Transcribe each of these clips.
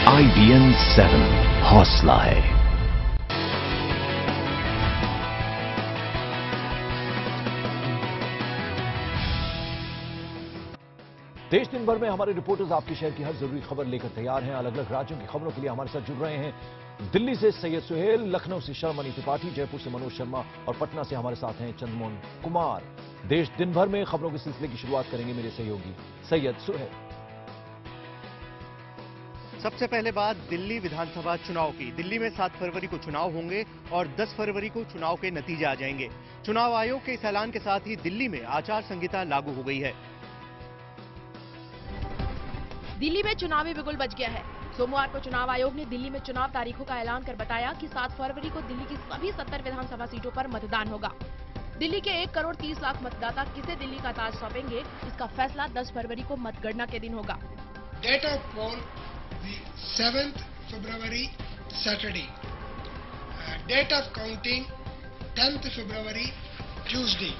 IBN 7 हौसला है। देश दिन भर में हमारे रिपोर्टर्स आपके शहर की हर जरूरी खबर लेकर तैयार हैं। अलग अलग राज्यों की खबरों के लिए हमारे साथ जुड़ रहे हैं। दिल्ली से सैयद सुहेल, लखनऊ से शर्मनी त्रिपाठी, जयपुर से मनोज शर्मा और पटना से हमारे साथ हैं चंद्रमोहन कुमार। देश दिन भर में खबरों के सिलसिले की शुरुआत करेंगे मेरे सहयोगी सैयद सुहेल। सबसे पहले बात दिल्ली विधानसभा चुनाव की। दिल्ली में 7 फरवरी को चुनाव होंगे और 10 फरवरी को चुनाव के नतीजे आ जाएंगे। चुनाव आयोग के इस ऐलान के साथ ही दिल्ली में आचार संहिता लागू हो गई है। दिल्ली में चुनावी बिगुल बज गया है। सोमवार को चुनाव आयोग ने दिल्ली में चुनाव तारीखों का ऐलान कर बताया कि 7 फरवरी को दिल्ली की सभी 70 विधानसभा सीटों पर मतदान होगा। दिल्ली के 1 करोड़ 30 लाख मतदाता किसे दिल्ली का ताज सौंपेंगे, इसका फैसला 10 फरवरी को मतगणना के दिन होगा। Date of poll the 7th February Saturday. Date of counting 10th February Tuesday.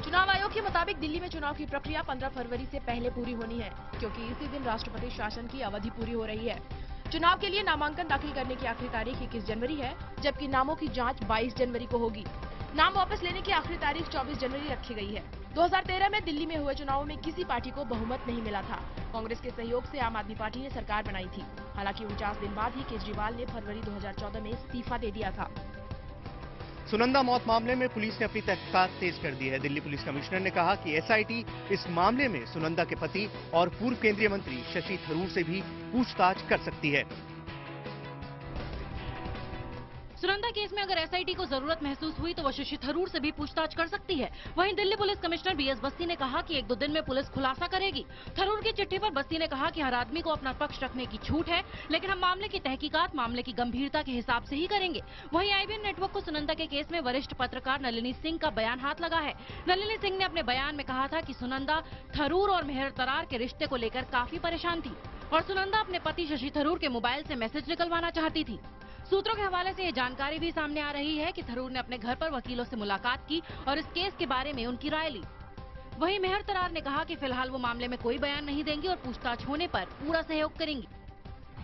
चुनाव आयोग के मुताबिक दिल्ली में चुनाव की प्रक्रिया 15 फरवरी से पहले पूरी होनी है, क्योंकि इसी दिन राष्ट्रपति शासन की अवधि पूरी हो रही है। चुनाव के लिए नामांकन दाखिल करने की आखिरी तारीख 21 जनवरी है, जबकि नामों की जांच 22 जनवरी को होगी। नाम वापस लेने की आखिरी तारीख 24 जनवरी रखी गई है। 2013 में दिल्ली में हुए चुनावों में किसी पार्टी को बहुमत नहीं मिला था। कांग्रेस के सहयोग से आम आदमी पार्टी ने सरकार बनाई थी। हालांकि 49 दिन बाद ही केजरीवाल ने फरवरी 2014 में इस्तीफा दे दिया था। सुनंदा मौत मामले में पुलिस ने अपनी तहकीकात तेज कर दी है। दिल्ली पुलिस कमिश्नर ने कहा कि एसआईटी इस मामले में सुनंदा के पति और पूर्व केंद्रीय मंत्री शशि थरूर से भी पूछताछ कर सकती है। सुनंदा केस में अगर एसआईटी को जरूरत महसूस हुई तो वो शशि थरूर से भी पूछताछ कर सकती है। वहीं दिल्ली पुलिस कमिश्नर बीएस बस्ती ने कहा कि 1-2 दिन में पुलिस खुलासा करेगी। थरूर की चिट्ठी पर बस्ती ने कहा कि हर आदमी को अपना पक्ष रखने की छूट है, लेकिन हम मामले की तहकीकात मामले की गंभीरता के हिसाब से ही करेंगे। वहीं IBN नेटवर्क को सुनंदा के केस में वरिष्ठ पत्रकार नलिनी सिंह का बयान हाथ लगा है। नलिनी सिंह ने अपने बयान में कहा था कि सुनंदा थरूर और मेहर तरार के रिश्ते को लेकर काफी परेशान थी और सुनंदा अपने पति शशि थरूर के मोबाइल से मैसेज निकलवाना चाहती थी। सूत्रों के हवाले से ये जानकारी भी सामने आ रही है कि थरूर ने अपने घर पर वकीलों से मुलाकात की और इस केस के बारे में उनकी राय ली। वहीं मेहर तरार ने कहा कि फिलहाल वो मामले में कोई बयान नहीं देंगी और पूछताछ होने पर पूरा सहयोग करेंगी।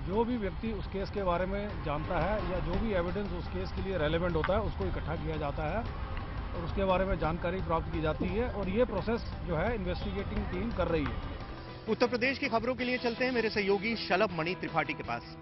जो भी व्यक्ति उस केस के बारे में जानता है या जो भी एविडेंस उस केस के लिए रेलेवेंट होता है उसको इकट्ठा किया जाता है और उसके बारे में जानकारी प्राप्त की जाती है और ये प्रोसेस जो है इन्वेस्टिगेटिंग टीम कर रही है। उत्तर प्रदेश की खबरों के लिए चलते हैं मेरे सहयोगी शलभ मणि त्रिपाठी के पास।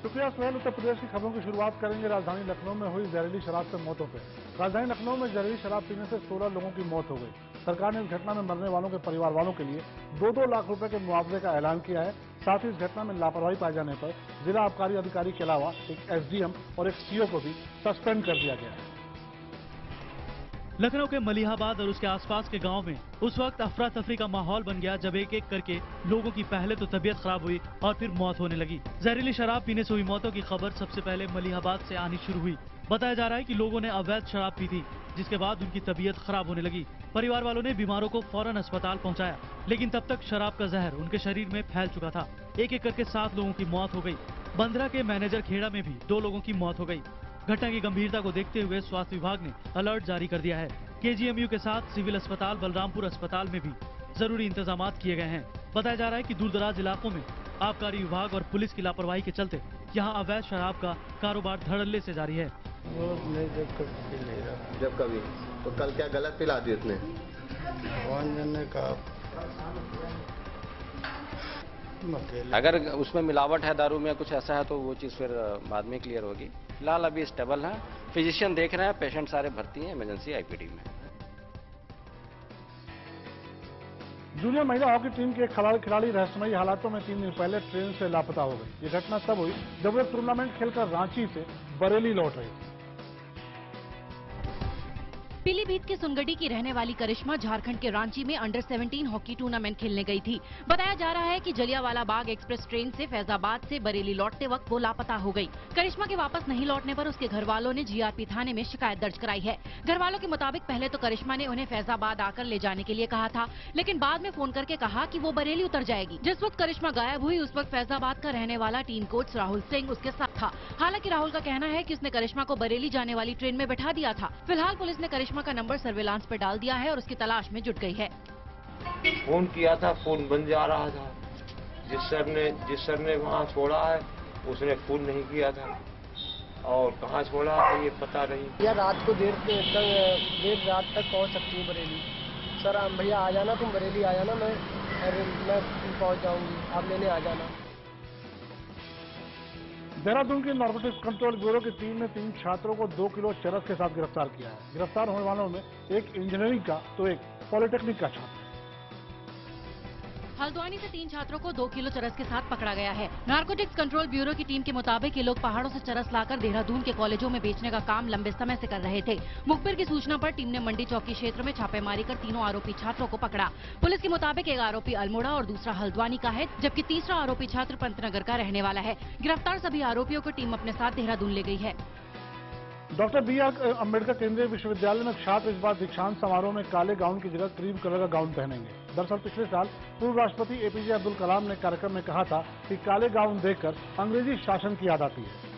शुक्रिया सुहेल। उत्तर प्रदेश की खबरों की शुरुआत करेंगे राजधानी लखनऊ में हुई जहरीली शराब से मौतों पे। राजधानी लखनऊ में जहरीली शराब पीने से 16 लोगों की मौत हो गई। सरकार ने इस घटना में मरने वालों के परिवार वालों के लिए 2-2 लाख रुपए के मुआवजे का ऐलान किया है। साथ ही इस घटना में लापरवाही पाए जाने पर जिला आबकारी अधिकारी के अलावा एक SDM और एक CO को भी सस्पेंड कर दिया गया है। लखनऊ के मलिहाबाद और उसके आसपास के गांव में उस वक्त अफरा तफरी का माहौल बन गया जब एक एक करके लोगों की पहले तो तबीयत खराब हुई और फिर मौत होने लगी। जहरीली शराब पीने से हुई मौतों की खबर सबसे पहले मलिहाबाद से आनी शुरू हुई। बताया जा रहा है कि लोगों ने अवैध शराब पी थी, जिसके बाद उनकी तबीयत खराब होने लगी। परिवार वालों ने बीमारों को फौरन अस्पताल पहुंचाया, लेकिन तब तक शराब का जहर उनके शरीर में फैल चुका था। एक एक करके 7 लोगों की मौत हो गई। बंदरा के मैनेजर खेड़ा में भी 2 लोगों की मौत हो गई। घटना की गंभीरता को देखते हुए स्वास्थ्य विभाग ने अलर्ट जारी कर दिया है। KGMU के साथ सिविल अस्पताल बलरामपुर अस्पताल में भी जरूरी इंतजाम किए गए हैं। बताया जा रहा है कि दूरदराज इलाकों में आबकारी विभाग और पुलिस की लापरवाही के चलते यहां अवैध शराब का कारोबार धड़ल्ले से जारी है। जब कभी तो कल क्या गलत पिला दी उसने? अगर उसमें मिलावट है दारू में कुछ ऐसा है तो वो चीज़ फिर बाद में क्लियर होगी। फिलहाल अभी स्टेबल है, फिजिशियन देख रहे हैं, पेशेंट सारे भर्ती हैं इमरजेंसी IPD में। जूनियर महिला हॉकी टीम के खिलाड़ी रहस्यमयी हालातों में 3 दिन पहले ट्रेन से लापता हो गई। ये घटना तब हुई जब वे टूर्नामेंट खेलकर रांची से बरेली लौट रही थी। पीलीभीत के सुनगढ़ी की रहने वाली करिश्मा झारखंड के रांची में अंडर 17 हॉकी टूर्नामेंट खेलने गई थी। बताया जा रहा है कि जलियांवाला बाग एक्सप्रेस ट्रेन से फैजाबाद से बरेली लौटते वक्त वो लापता हो गई। करिश्मा के वापस नहीं लौटने पर उसके घर वालों ने GRP थाने में शिकायत दर्ज कराई है। घर वालों के मुताबिक पहले तो करिश्मा ने उन्हें फैजाबाद आकर ले जाने के लिए कहा था, लेकिन बाद में फोन करके कहा कि वो बरेली उतर जाएगी। जिस वक्त करिश्मा गायब हुई उस वक्त फैजाबाद का रहने वाला टीम कोच राहुल सिंह उसके साथ था। हालांकि राहुल का कहना है कि उसने करिश्मा को बरेली जाने वाली ट्रेन में बैठा दिया था। फिलहाल पुलिस ने करिश्मा का नंबर सर्विलांस पर डाल दिया है और उसकी तलाश में जुट गई है। फोन किया था, फोन बंद जा रहा था। जिस सर ने वहाँ छोड़ा है उसने फोन नहीं किया था, और कहाँ छोड़ा है ये पता नहीं। या रात को देर रात तक पहुँच सकती हूँ बरेली। सर भैया आ जाना, तुम बरेली आ जाना, मैं पहुँच जाऊँगी, आप लेने आ जाना। देहरादून की नारकोटिक्स कंट्रोल ब्यूरो की टीम ने 3 छात्रों को 2 किलो चरस के साथ गिरफ्तार किया है। गिरफ्तार होने वालों में एक इंजीनियरिंग का तो एक पॉलिटेक्निक का छात्र। हल्द्वानी से 3 छात्रों को 2 किलो चरस के साथ पकड़ा गया है। नारकोटिक्स कंट्रोल ब्यूरो की टीम के मुताबिक ये लोग पहाड़ों से चरस लाकर देहरादून के कॉलेजों में बेचने का काम लंबे समय से कर रहे थे। मुखबिर की सूचना पर टीम ने मंडी चौकी क्षेत्र में छापेमारी कर तीनों आरोपी छात्रों को पकड़ा। पुलिस के मुताबिक एक आरोपी अल्मोड़ा और दूसरा हल्द्वानी का है, जबकि तीसरा आरोपी छात्र पंतनगर का रहने वाला है। गिरफ्तार सभी आरोपियों को टीम अपने साथ देहरादून ले गई है। डॉक्टर B.आर. अम्बेडकर केंद्रीय विश्वविद्यालय में छात्र इस बार दीक्षांत समारोह में काले गाउन की जगह क्रीम कलर का गाउन पहनेंगे। दरअसल पिछले साल पूर्व राष्ट्रपति APJ अब्दुल कलाम ने कार्यक्रम में कहा था कि काले गाउन देखकर अंग्रेजी शासन की याद आती है।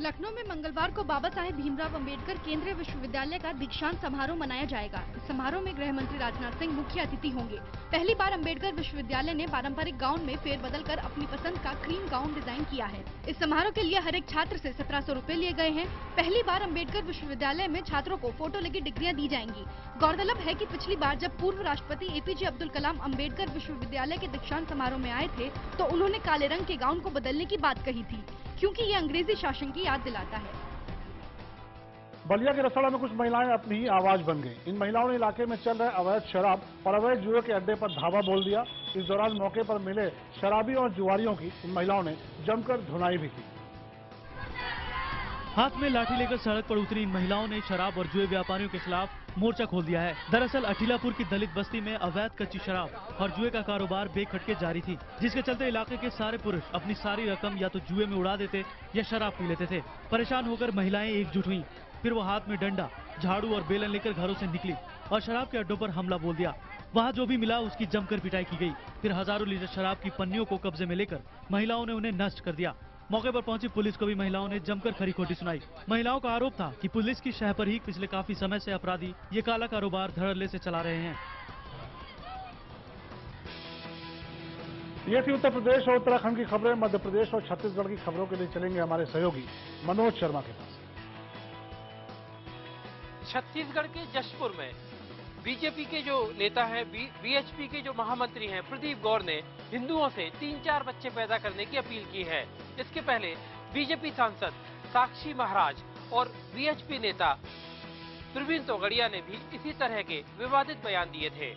लखनऊ में मंगलवार को बाबा साहेब भीमराव अंबेडकर केंद्रीय विश्वविद्यालय का दीक्षांत समारोह मनाया जाएगा। इस समारोह में गृह मंत्री राजनाथ सिंह मुख्य अतिथि होंगे। पहली बार अंबेडकर विश्वविद्यालय ने पारंपरिक गाउन में फेरबदल कर अपनी पसंद का क्रीम गाउन डिजाइन किया है। इस समारोह के लिए हर एक छात्र से 1700 रुपए लिए गए हैं। पहली बार अंबेडकर विश्वविद्यालय में छात्रों को फोटो लगी डिग्रियां दी जाएंगी। गौरतलब है कि पिछली बार जब पूर्व राष्ट्रपति APJ अब्दुल कलाम अंबेडकर विश्वविद्यालय के दीक्षांत समारोह में आए थे तो उन्होंने काले रंग के गाउन को बदलने की बात कही थी, क्योंकि ये अंग्रेजी शासन की याद दिलाता है। बलिया के रसोड़ा में कुछ महिलाएं अपनी ही आवाज बन गईं। इन महिलाओं ने इलाके में चल रहे अवैध शराब और अवैध जुए के अड्डे पर धावा बोल दिया। इस दौरान मौके पर मिले शराबियों और जुआरियों की इन महिलाओं ने जमकर धुनाई भी की। हाथ में लाठी लेकर सड़क पर उतरी इन महिलाओं ने शराब और जुए व्यापारियों के खिलाफ मोर्चा खोल दिया है। दरअसल अठीलापुर की दलित बस्ती में अवैध कच्ची शराब और जुए का कारोबार बेखटके जारी थी, जिसके चलते इलाके के सारे पुरुष अपनी सारी रकम या तो जुए में उड़ा देते या शराब पी लेते थे। परेशान होकर महिलाएं एकजुट हुईं। फिर वो हाथ में डंडा, झाड़ू और बेलन लेकर घरों से निकली और शराब के अड्डों पर हमला बोल दिया। वहाँ जो भी मिला उसकी जमकर पिटाई की गई। फिर हजारों लीटर शराब की पन्नियों को कब्जे में लेकर महिलाओं ने उन्हें नष्ट कर दिया। मौके पर पहुंची पुलिस को भी महिलाओं ने जमकर खरी खोटी सुनाई। महिलाओं का आरोप था कि पुलिस की शह पर ही पिछले काफी समय से अपराधी ये काला कारोबार धड़ल्ले से चला रहे हैं। ये थी उत्तर प्रदेश और उत्तराखंड की खबरें। मध्य प्रदेश और छत्तीसगढ़ की खबरों के लिए चलेंगे हमारे सहयोगी मनोज शर्मा के पास। छत्तीसगढ़ के जशपुर में बीजेपी के जो नेता हैं, BHP के जो महामंत्री हैं प्रदीप गौर ने हिंदुओं से 3-4 बच्चे पैदा करने की अपील की है। इसके पहले बीजेपी सांसद साक्षी महाराज और BHP नेता प्रवीण तोगड़िया ने भी इसी तरह के विवादित बयान दिए थे।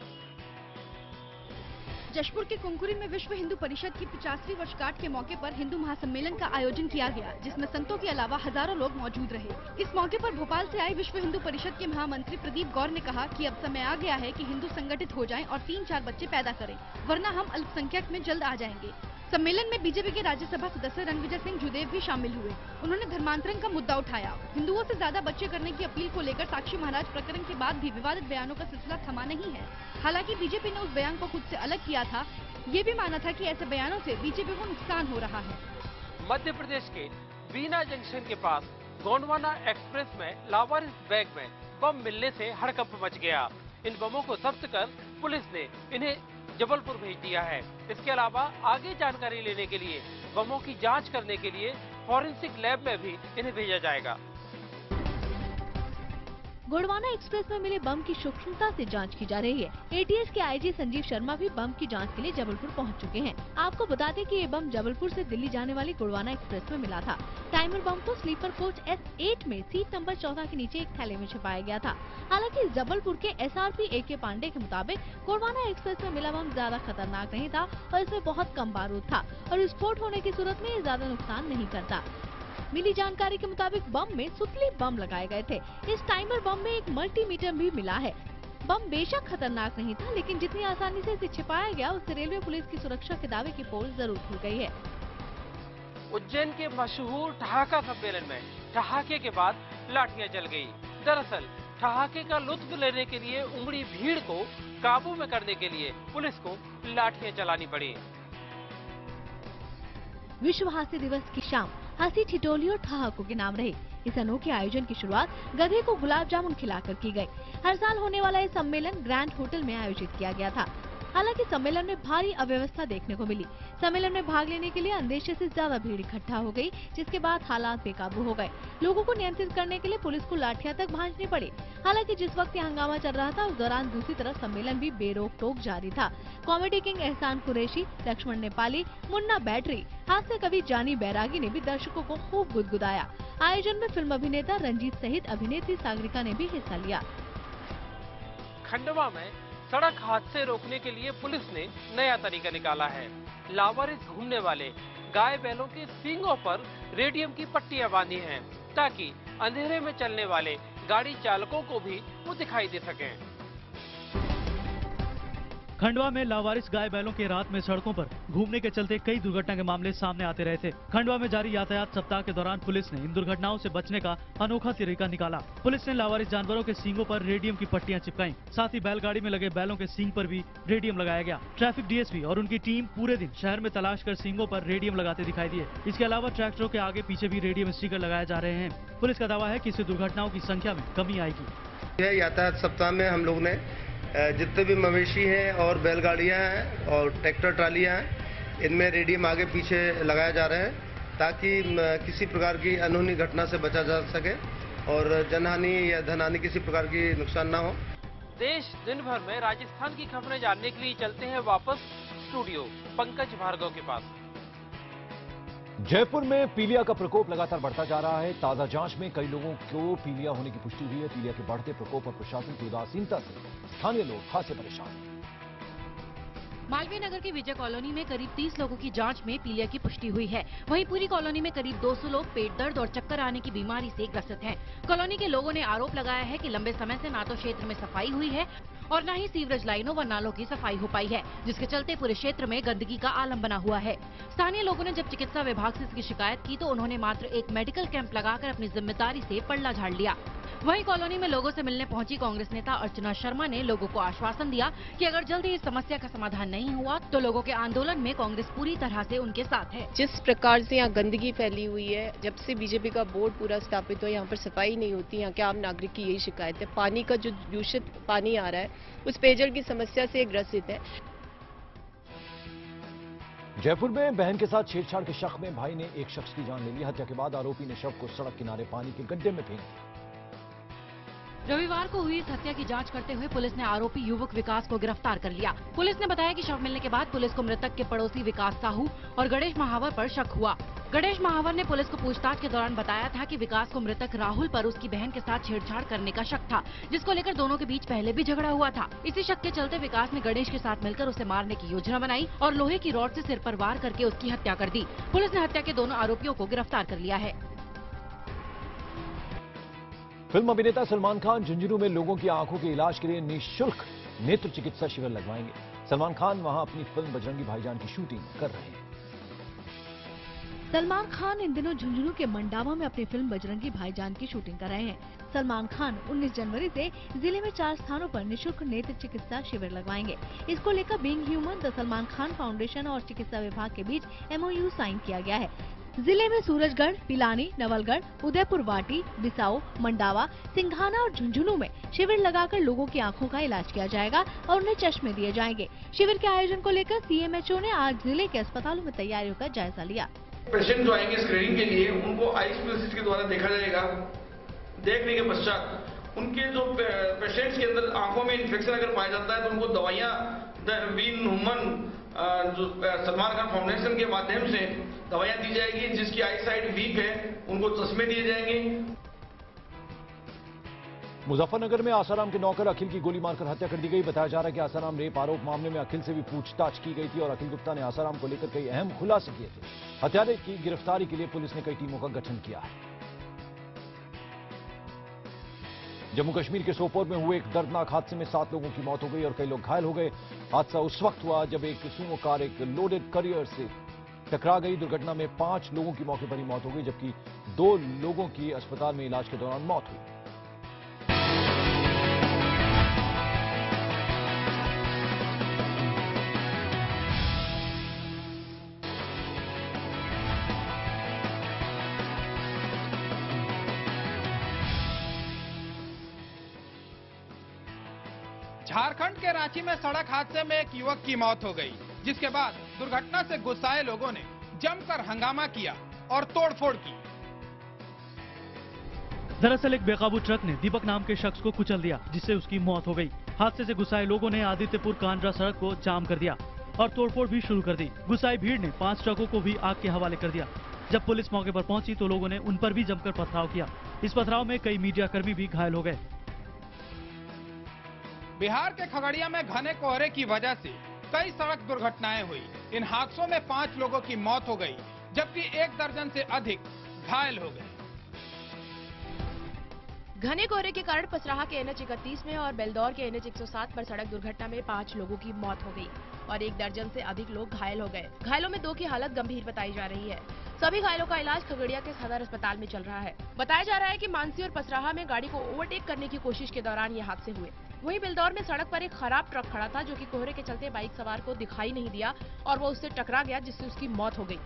जशपुर के कुंकुरी में विश्व हिंदू परिषद की 50वीं वर्षगांठ के मौके पर हिंदू महासम्मेलन का आयोजन किया गया, जिसमें संतों के अलावा हजारों लोग मौजूद रहे। इस मौके पर भोपाल से आए विश्व हिंदू परिषद के महामंत्री प्रदीप गौर ने कहा कि अब समय आ गया है कि हिंदू संगठित हो जाएं और 3-4 बच्चे पैदा करें, वरना हम अल्पसंख्यक में जल्द आ जाएंगे। सम्मेलन में बीजेपी के राज्यसभा सदस्य रणविजय सिंह जुदेव भी शामिल हुए। उन्होंने धर्मांतरण का मुद्दा उठाया। हिंदुओं से ज्यादा बच्चे करने की अपील को लेकर साक्षी महाराज प्रकरण के बाद भी विवादित बयानों का सिलसिला थमा नहीं है। हालांकि बीजेपी ने उस बयान को खुद से अलग किया था। ये भी माना था कि ऐसे बयानों से बीजेपी को नुकसान हो रहा है। मध्य प्रदेश के बीना जंक्शन के पास गोंडवाना एक्सप्रेस में लावारिस बैग में बम मिलने से हड़कंप मच गया। इन बमों को जब्त कर पुलिस ने इन्हें जबलपुर भेज दिया है। इसके अलावा आगे जानकारी लेने के लिए बमों की जांच करने के लिए फॉरेंसिक लैब में भी इन्हें भेजा जाएगा। गोंडवाना एक्सप्रेस में मिले बम की सूक्ष्मता से जांच की जा रही है। ATS के IG संजीव शर्मा भी बम की जांच के लिए जबलपुर पहुंच चुके हैं। आपको बता दें कि ये बम जबलपुर से दिल्ली जाने वाली गोंडवाना एक्सप्रेस में मिला था। टाइमर बम को स्लीपर कोच S8 में सीट नंबर 14 के नीचे एक थैले में छिपाया गया था। हालांकि जबलपुर के SRP AK पांडे के मुताबिक गोंडवाना एक्सप्रेस में मिला बम ज्यादा खतरनाक नहीं था और इसमें बहुत कम बारूद था और विस्फोट होने की सूरत में ये ज्यादा नुकसान नहीं करता। मिली जानकारी के मुताबिक बम में सुतली बम लगाए गए थे। इस टाइमर बम में एक मल्टीमीटर भी मिला है। बम बेशक खतरनाक नहीं था, लेकिन जितनी आसानी से इसे छिपाया गया उससे रेलवे पुलिस की सुरक्षा के दावे की पोल जरूर खुल गई है। उज्जैन के मशहूर ठहाका सम्मेलन में ठहाके के बाद लाठियां जल गई। दरअसल ठहाके का लुत्फ लेने के लिए उमड़ी भीड़ को काबू में करने के लिए पुलिस को लाठियां चलानी पड़ी। विश्व हास्य दिवस की शाम हंसी ठिठोली और ठहाकों के नाम रहे। इस अनोखे आयोजन की शुरुआत गधे को गुलाब जामुन खिलाकर की गई। हर साल होने वाला ये सम्मेलन ग्रैंड होटल में आयोजित किया गया था। हालांकि सम्मेलन में भारी अव्यवस्था देखने को मिली। सम्मेलन में भाग लेने के लिए अंदेशे से ज्यादा भीड़ इकट्ठा हो गई, जिसके बाद हालात बेकाबू हो गए। लोगों को नियंत्रित करने के लिए पुलिस को लाठियां तक भांजनी पड़ी। हालांकि जिस वक्त ये हंगामा चल रहा था, उस दौरान दूसरी तरफ सम्मेलन भी बेरोक टोक जारी था। कॉमेडी किंग एहसान कुरैशी, लक्ष्मण नेपाली, मुन्ना बैटरी, हास्य कवि जानी बैरागी ने भी दर्शकों को खूब गुदगुदाया। आयोजन में फिल्म अभिनेता रंजीत सहित अभिनेत्री सागरिका ने भी हिस्सा लिया। खंडवा में सड़क हादसे रोकने के लिए पुलिस ने नया तरीका निकाला है। लावारिस घूमने वाले गाय बैलों के सींगों पर रेडियम की पट्टियां बांधी हैं, ताकि अंधेरे में चलने वाले गाड़ी चालकों को भी वो दिखाई दे सकें। खंडवा में लावारिस गाय बैलों के रात में सड़कों पर घूमने के चलते कई दुर्घटना के मामले सामने आते रहे थे। खंडवा में जारी यातायात सप्ताह के दौरान पुलिस ने इन दुर्घटनाओं से बचने का अनोखा तरीका निकाला। पुलिस ने लावारिस जानवरों के सींगों पर रेडियम की पट्टियां चिपकाई। साथ ही बैलगाड़ी में लगे बैलों के सींग पर भी रेडियम लगाया गया। ट्रैफिक डीएसपी और उनकी टीम पूरे दिन शहर में तलाश कर सींगों पर रेडियम लगाते दिखाई दिए। इसके अलावा ट्रैक्टरों के आगे पीछे भी रेडियम स्टिकर लगाए जा रहे हैं। पुलिस का दावा है कि इससे दुर्घटनाओं की संख्या में कमी आएगी। यह यातायात सप्ताह में हम लोग ने जितने भी मवेशी हैं और बैलगाड़ियां हैं और ट्रैक्टर ट्रालियां हैं, इनमें रेडियम आगे पीछे लगाया जा रहा है, ताकि किसी प्रकार की अनहोनी घटना से बचा जा सके और जनहानि या धनहानि किसी प्रकार की नुकसान ना हो। देश दिन भर में राजस्थान की खबरें जानने के लिए चलते हैं वापस स्टूडियो पंकज भार्गव के पास। जयपुर में पीलिया का प्रकोप लगातार बढ़ता जा रहा है। ताजा जांच में कई लोगों को पीलिया होने की पुष्टि हुई है। पीलिया के बढ़ते प्रकोप और प्रशासन की उदासीनता से स्थानीय लोग खासे परेशान हैं। मालवीय नगर के विजय कॉलोनी में करीब 30 लोगों की जांच में पीलिया की पुष्टि हुई है। वहीं पूरी कॉलोनी में करीब 200 लोग पेट दर्द और चक्कर आने की बीमारी से ग्रसित हैं। कॉलोनी के लोगों ने आरोप लगाया है कि लंबे समय से ना तो क्षेत्र में सफाई हुई है और न ही सीवरेज लाइनों व नालों की सफाई हो पाई है, जिसके चलते पूरे क्षेत्र में गंदगी का आलम बना हुआ है। स्थानीय लोगों ने जब चिकित्सा विभाग से इसकी शिकायत की तो उन्होंने मात्र एक मेडिकल कैंप लगाकर अपनी जिम्मेदारी से पल्ला झाड़ लिया। वहीं कॉलोनी में लोगों से मिलने पहुंची कांग्रेस नेता अर्चना शर्मा ने लोगों को आश्वासन दिया कि अगर जल्द ही इस समस्या का समाधान नहीं हुआ तो लोगों के आंदोलन में कांग्रेस पूरी तरह से उनके साथ है। जिस प्रकार से यहाँ गंदगी फैली हुई है, जब से बीजेपी का बोर्ड पूरा स्थापित हो, यहाँ पर सफाई नहीं होती। यहाँ के आम नागरिक की यही शिकायत है। पानी का जो दूषित पानी आ रहा है, उस पेयजल की समस्या से ग्रसित है। जयपुर में बहन के साथ छेड़छाड़ के शक में भाई ने एक शख्स की जान ले ली। हत्या के बाद आरोपी ने शव को सड़क किनारे पानी के गड्ढे में फेंक दिया। रविवार को हुई इस हत्या की जांच करते हुए पुलिस ने आरोपी युवक विकास को गिरफ्तार कर लिया। पुलिस ने बताया कि शव मिलने के बाद पुलिस को मृतक के पड़ोसी विकास साहू और गणेश महावर पर शक हुआ। गणेश महावर ने पुलिस को पूछताछ के दौरान बताया था कि विकास को मृतक राहुल पर उसकी बहन के साथ छेड़छाड़ करने का शक था, जिसको लेकर दोनों के बीच पहले भी झगड़ा हुआ था। इसी शक के चलते विकास ने गणेश के साथ मिलकर उसे मारने की योजना बनाई और लोहे की रॉड से सिर पर वार करके उसकी हत्या कर दी। पुलिस ने हत्या के दोनों आरोपियों को गिरफ्तार कर लिया है। फिल्म अभिनेता सलमान खान झुंझुनू में लोगों की आंखों के इलाज के लिए निःशुल्क नेत्र चिकित्सा शिविर लगवाएंगे। सलमान खान वहां अपनी फिल्म बजरंगी भाईजान की शूटिंग कर रहे हैं। सलमान खान इन दिनों झुंझुनू के मंडावा में अपनी फिल्म बजरंगी भाईजान की शूटिंग कर रहे हैं। सलमान खान 19 जनवरी से जिले में 4 स्थानों पर निःशुल्क नेत्र चिकित्सा शिविर लगवाएंगे। इसको लेकर being human, the Salman Khan foundation और चिकित्सा विभाग के बीच MOU साइन किया गया है। जिले में सूरजगढ़, पिलानी, नवलगढ़, उदयपुर वाटी, बिसाऊ, मंडावा, सिंघाना और झुंझुनू में शिविर लगाकर लोगों की आंखों का इलाज किया जाएगा और उन्हें चश्मे दिए जाएंगे। शिविर के आयोजन को लेकर CMHO ने आज जिले के अस्पतालों में तैयारियों का जायजा लिया। पेशेंट जो आएंगे स्क्रीनिंग के लिए, उनको आई स्पेशलिस्ट के द्वारा देखा जाएगा। देखने के पश्चात उनके जो पेशेंट्स के अंदर आंखों में इन्फेक्शन अगर पाया जाता है तो उनको दवाइयाँ बीइंग ह्यूमन जो सलमान खान फाउंडेशन के माध्यम से दवाइयाँ दी जाएगी। जिसकी आई साइड वीक है उनको चश्मे दिए जाएंगे। मुजफ्फरनगर में आसाराम के नौकर अखिल की गोली मारकर हत्या कर दी गई। बताया जा रहा है कि आसाराम रेप आरोप मामले में अखिल से भी पूछताछ की गई थी और अखिल गुप्ता ने आसाराम को लेकर कई अहम खुलासे किए थे। हत्यारे की गिरफ्तारी के लिए पुलिस ने कई टीमों का गठन किया है। जम्मू कश्मीर के सोपोर में हुए एक दर्दनाक हादसे में 7 लोगों की मौत हो गई और कई लोग घायल हो गए। हादसा उस वक्त हुआ जब एक सुमो कार एक लोडेड कैरियर से टकरा गई। दुर्घटना में 5 लोगों की मौके पर ही मौत हो गई, जबकि 2 लोगों की अस्पताल में इलाज के दौरान मौत हुई। झारखंड के रांची में सड़क हादसे में एक युवक की मौत हो गई, जिसके बाद दुर्घटना से गुस्साए लोगों ने जमकर हंगामा किया और तोड़फोड़ की। दरअसल एक बेकाबू ट्रक ने दीपक नाम के शख्स को कुचल दिया, जिससे उसकी मौत हो गई। हादसे से गुस्साए लोगों ने आदित्यपुर कांड्रा सड़क को जाम कर दिया और तोड़फोड़ भी शुरू कर दी। गुस्साई भीड़ ने 5 ट्रकों को भी आग के हवाले कर दिया। जब पुलिस मौके पर पहुंची तो लोगों ने उन पर भी जमकर पथराव किया। इस पथराव में कई मीडिया कर्मी भी घायल हो गए। बिहार के खगड़िया में घने कोहरे की वजह से कई सड़क दुर्घटनाएं हुई। इन हादसों में 5 लोगों की मौत हो गई, जबकि 1 दर्जन से अधिक घायल हो गए। घने कोहरे के कारण पसराहा के NH 31 में और बेलदौर के NH 107 पर सड़क दुर्घटना में 5 लोगों की मौत हो गई और 1 दर्जन से अधिक लोग घायल हो गए। घायलों में 2 की हालत गंभीर बताई जा रही है। सभी घायलों का इलाज खगड़िया के सदर अस्पताल में चल रहा है। बताया जा रहा है कि मानसी और पसराहा में गाड़ी को ओवरटेक करने की कोशिश के दौरान ये हादसे हुए। वहीं बेलदौर में सड़क पर एक खराब ट्रक खड़ा था, जो कि कोहरे के चलते बाइक सवार को दिखाई नहीं दिया और वो उससे टकरा गया, जिससे उसकी मौत हो गई।